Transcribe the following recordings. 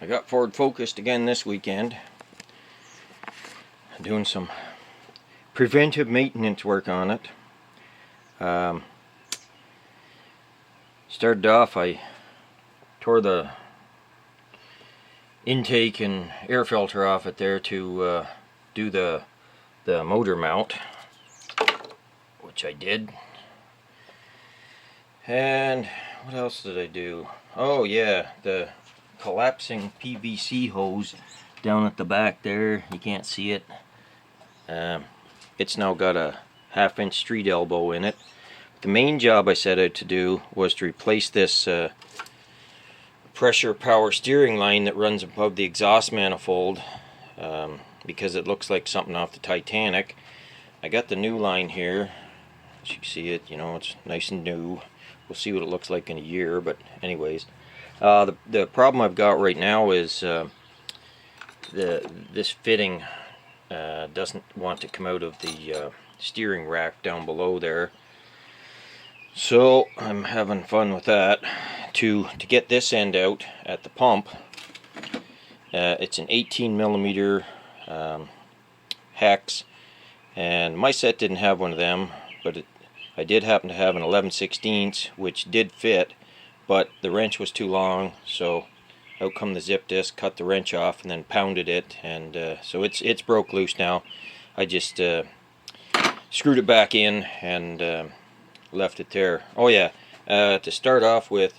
I got Ford focused again this weekend. Doing some preventive maintenance work on it. Started off, I tore the intake and air filter off it there to do the motor mount, which I did. And what else did I do? Oh yeah, the collapsing PVC hose down at the back there, you can't see it. It's now got a 1/2 inch street elbow in it. The main job I set out to do was to replace this pressure power steering line that runs above the exhaust manifold, because it looks like something off the Titanic. I got the new line here. As you can see it, you know, it's nice and new. We'll see what it looks like in a year, but anyways. The problem I've got right now is this fitting doesn't want to come out of the steering rack down below there. So I'm having fun with that. To get this end out at the pump, it's an 18mm hex, and my set didn't have one of them, but I did happen to have an 11/16, which did fit, but the wrench was too long, so out come the zip disc, cut the wrench off, and then pounded it, and so it's broke loose now. I just screwed it back in and left it there. Oh yeah, to start off with,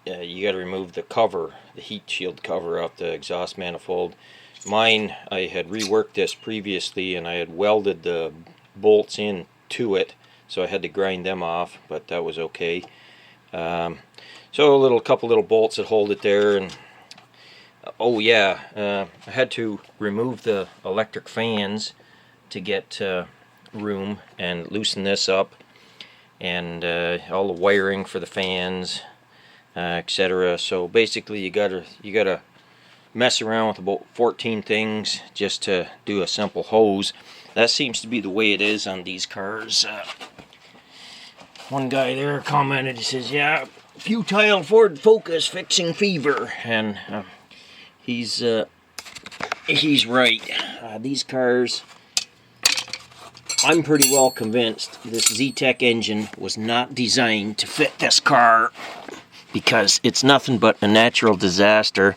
you got to remove the cover, the heat shield cover off the exhaust manifold. Mine, I had reworked this previously, and I had welded the bolts in to it, so I had to grind them off, but that was okay. So a couple little bolts that hold it there, and oh yeah, I had to remove the electric fans to get room and loosen this up, and all the wiring for the fans, etc. So basically, you gotta mess around with about 14 things just to do a simple hose. That seems to be the way it is on these cars. One guy there commented, he says, yeah, futile Ford Focus fixing fever, and he's right. These cars, I'm pretty well convinced this Z-Tech engine was not designed to fit this car, because it's nothing but a natural disaster.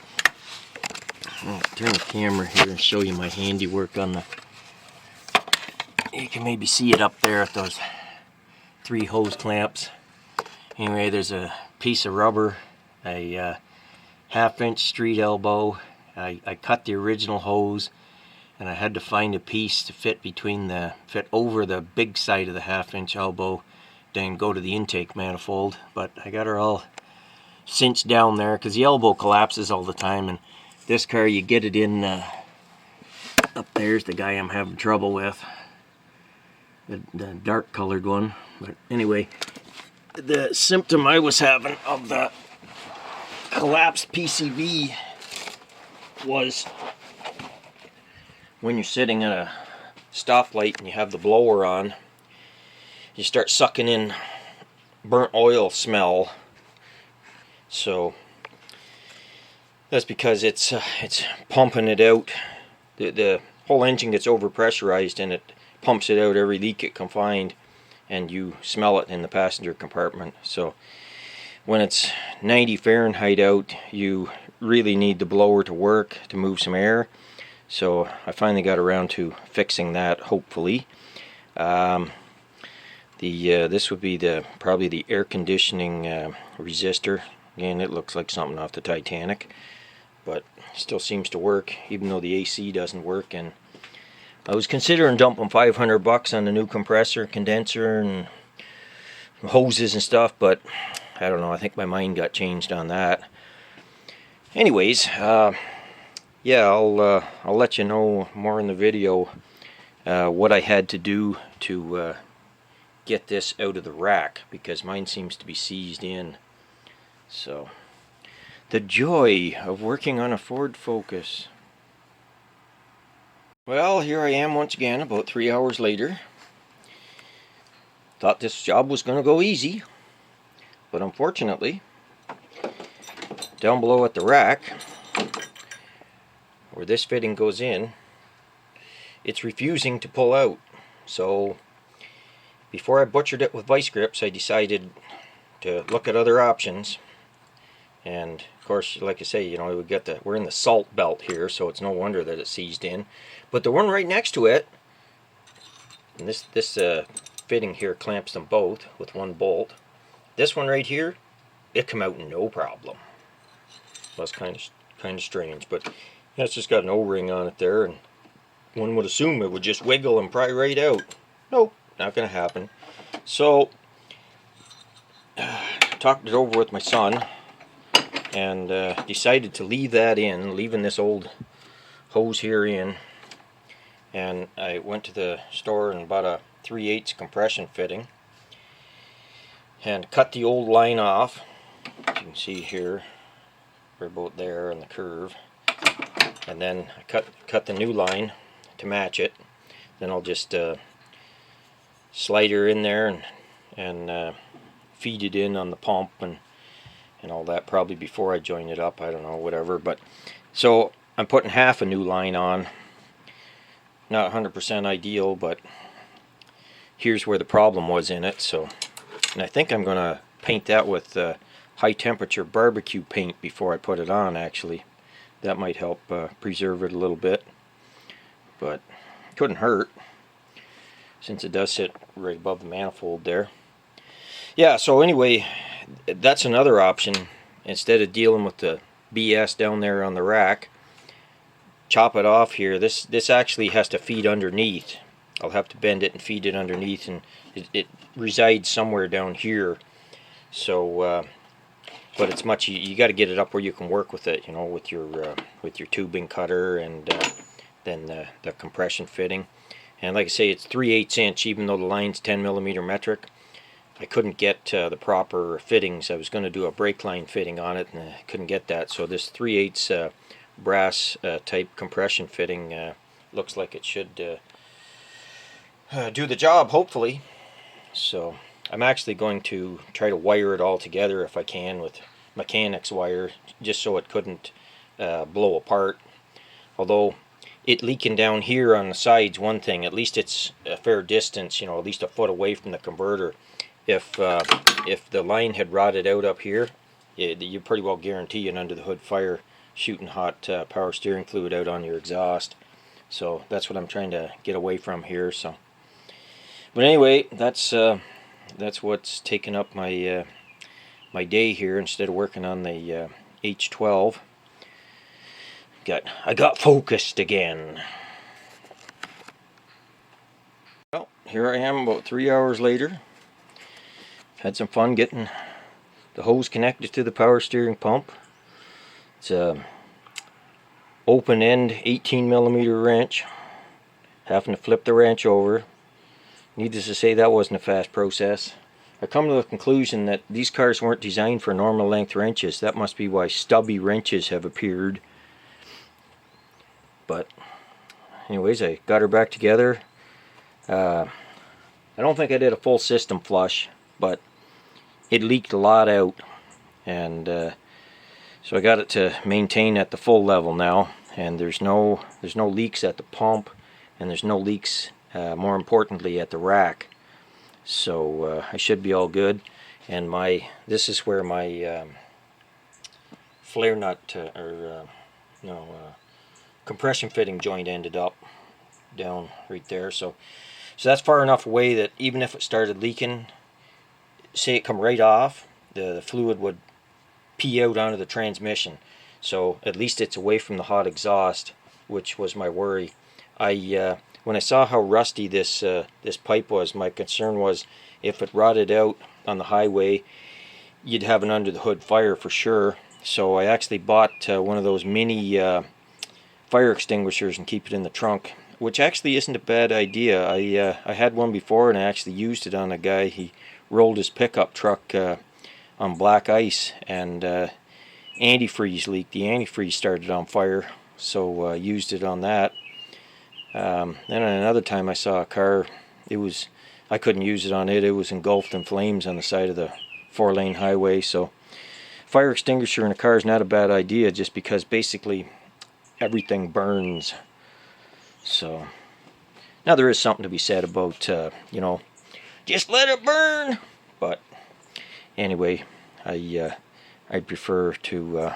I'll turn the camera here and show you my handiwork on the... You can maybe see it up there at those 3 hose clamps. Anyway, there's a piece of rubber, a 1/2 inch street elbow. I cut the original hose, and I had to find a piece to fit over the big side of the 1/2 inch elbow, then go to the intake manifold. But I got her all cinched down there, because the elbow collapses all the time, and this car, you get it in up there's the guy I'm having trouble with, the dark colored one. But anyway, the symptom I was having of the collapsed PCV was when you're sitting at a stoplight and you have the blower on, you start sucking in burnt oil smell. So that's because it's pumping it out. The whole engine gets overpressurized, and it pumps it out every leak it can find, and you smell it in the passenger compartment. So when it's 90 Fahrenheit out, you really need the blower to work to move some air. So I finally got around to fixing that, hopefully. This would be probably the air conditioning resistor. Again, it looks like something off the Titanic, but still seems to work, even though the AC doesn't work. And I was considering dumping $500 on the new compressor, condenser, and hoses and stuff, but I don't know, I think my mind got changed on that. Anyways, yeah, I'll let you know more in the video what I had to do to get this out of the rack, because mine seems to be seized in. So, the joy of working on a Ford Focus. Well, here I am once again, about 3 hours later. Thought this job was going to go easy, but unfortunately, down below at the rack, where this fitting goes in, it's refusing to pull out. So before I butchered it with vice grips, I decided to look at other options. And of course, like I say, you know, we're in the salt belt here, so it's no wonder that it's seized in. But the one right next to it, and this fitting here clamps them both with one bolt. This one right here, it come out no problem. That's kind of strange, but yeah, it's just got an O-ring on it there, and one would assume it would just wiggle and pry right out. Nope, not going to happen. So talked it over with my son, and decided to leave that in, leaving this old hose here in. And I went to the store and bought a 3/8 compression fitting and cut the old line off. As you can see here, we're about there on the curve. And then I cut the new line to match it. Then I'll just slide her in there and feed it in on the pump and all that, probably before I join it up, I don't know, whatever. But so I'm putting half a new line on. Not 100% ideal, but here's where the problem was in it. So, and I think I'm going to paint that with high temperature barbecue paint before I put it on, actually. That might help preserve it a little bit, but it couldn't hurt since it does sit right above the manifold there. Yeah, so anyway, that's another option. Instead of dealing with the BS down there on the rack, chop it off here. This actually has to feed underneath. I'll have to bend it and feed it underneath, and it resides somewhere down here. So but it's much, you got to get it up where you can work with it, you know, with your tubing cutter and then the compression fitting. And like I say, it's 3/8 inch, even though the line's 10mm metric. I couldn't get the proper fittings. I was going to do a brake line fitting on it, and I couldn't get that. So this 3/8 brass type compression fitting looks like it should do the job, hopefully. So I'm actually going to try to wire it all together if I can with mechanics wire, just so it couldn't blow apart. Although it leaking down here on the sides, one thing, at least it's a fair distance, you know, at least a foot away from the converter. If the line had rotted out up here, you pretty well guarantee an under the hood fire shooting hot power steering fluid out on your exhaust. So that's what I'm trying to get away from here. So, but anyway, that's what's taken up my my day here. Instead of working on the H12, I got focused again. Well, here I am about 3 hours later. Had some fun getting the hose connected to the power steering pump. It's a open end 18mm wrench. Having to flip the wrench over. Needless to say, that wasn't a fast process. I come to the conclusion that these cars weren't designed for normal length wrenches. That must be why stubby wrenches have appeared. But anyways, I got her back together. I don't think I did a full system flush, but it leaked a lot out, and so I got it to maintain at the full level now, and there's no leaks at the pump, and there's no leaks, more importantly, at the rack. So I should be all good. And this is where my flare nut compression fitting joint ended up, down right there. So that's far enough away that even if it started leaking, say it come right off, the fluid would pee out onto the transmission. So at least it's away from the hot exhaust, which was my worry. When I saw how rusty this pipe was, my concern was if it rotted out on the highway, you'd have an under the hood fire for sure. So I actually bought one of those mini fire extinguishers and keep it in the trunk, which actually isn't a bad idea. I had one before, and I actually used it on a guy. He rolled his pickup truck on black ice, and antifreeze leaked. The antifreeze started on fire, so used it on that. Then another time I saw a car, I couldn't use it on it. It was engulfed in flames on the side of the 4-lane highway. So fire extinguisher in a car is not a bad idea, just because basically everything burns. So now there is something to be said about you know, just let it burn. But anyway, I prefer to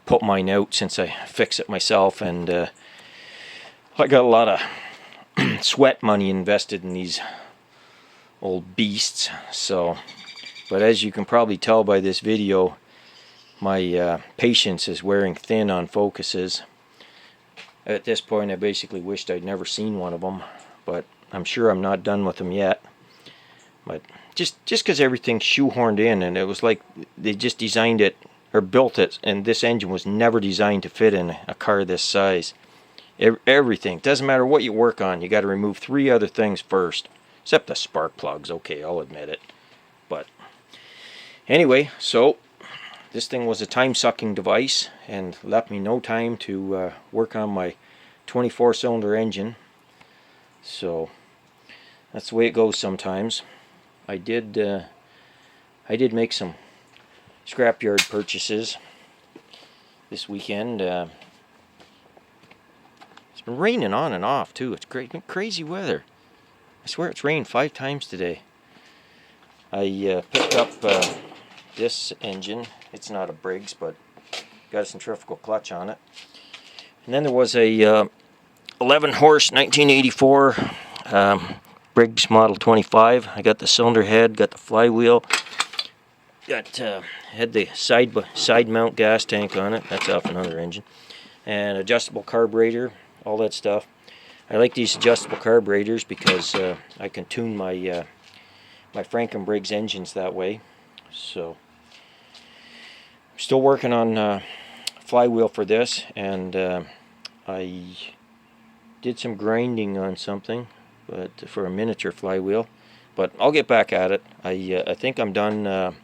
put mine out since I fix it myself, and I got a lot of sweat money invested in these old beasts. So, but as you can probably tell by this video, my patience is wearing thin on focuses. At this point, I basically wished I'd never seen one of them, but I'm sure I'm not done with them yet. But just because everything's shoehorned in, and it was like they just designed it or built it, and this engine was never designed to fit in a car this size. Everything, doesn't matter what you work on, you got to remove 3 other things first, except the spark plugs. Okay, I'll admit it. But anyway, so this thing was a time-sucking device and left me no time to work on my 24-cylinder engine. So that's the way it goes sometimes. I did make some scrapyard purchases this weekend. It's been raining on and off too. It's crazy weather. I swear it's rained 5 times today. I picked up this engine. It's not a Briggs, but got a centrifugal clutch on it. And then there was a 11 horse 1984 Briggs Model 25. I got the cylinder head, got the flywheel, got had the side mount gas tank on it. That's off another engine, and adjustable carburetor, all that stuff. I like these adjustable carburetors because I can tune my my Franken Briggs engines that way. So I'm still working on flywheel for this, and I did some grinding on something, but for a miniature flywheel. But I'll get back at it. I think I'm done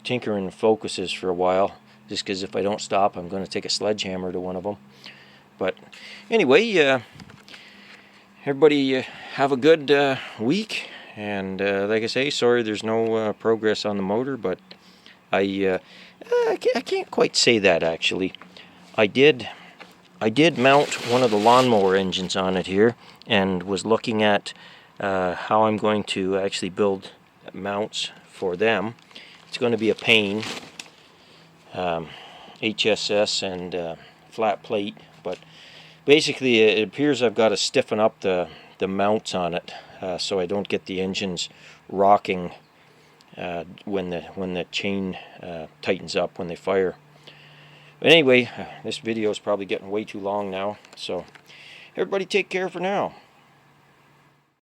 tinkering focuses for a while, just because if I don't stop, I'm going to take a sledgehammer to one of them. But anyway, everybody have a good week, and like I say, sorry there's no progress on the motor, but I can't quite say that actually. I did mount one of the lawnmower engines on it here, and was looking at how I'm going to actually build mounts for them. It's going to be a pane, HSS and flat plate, but basically it appears I've got to stiffen up the mounts on it so I don't get the engines rocking when the chain tightens up when they fire. But anyway, this video is probably getting way too long now, so everybody take care for now.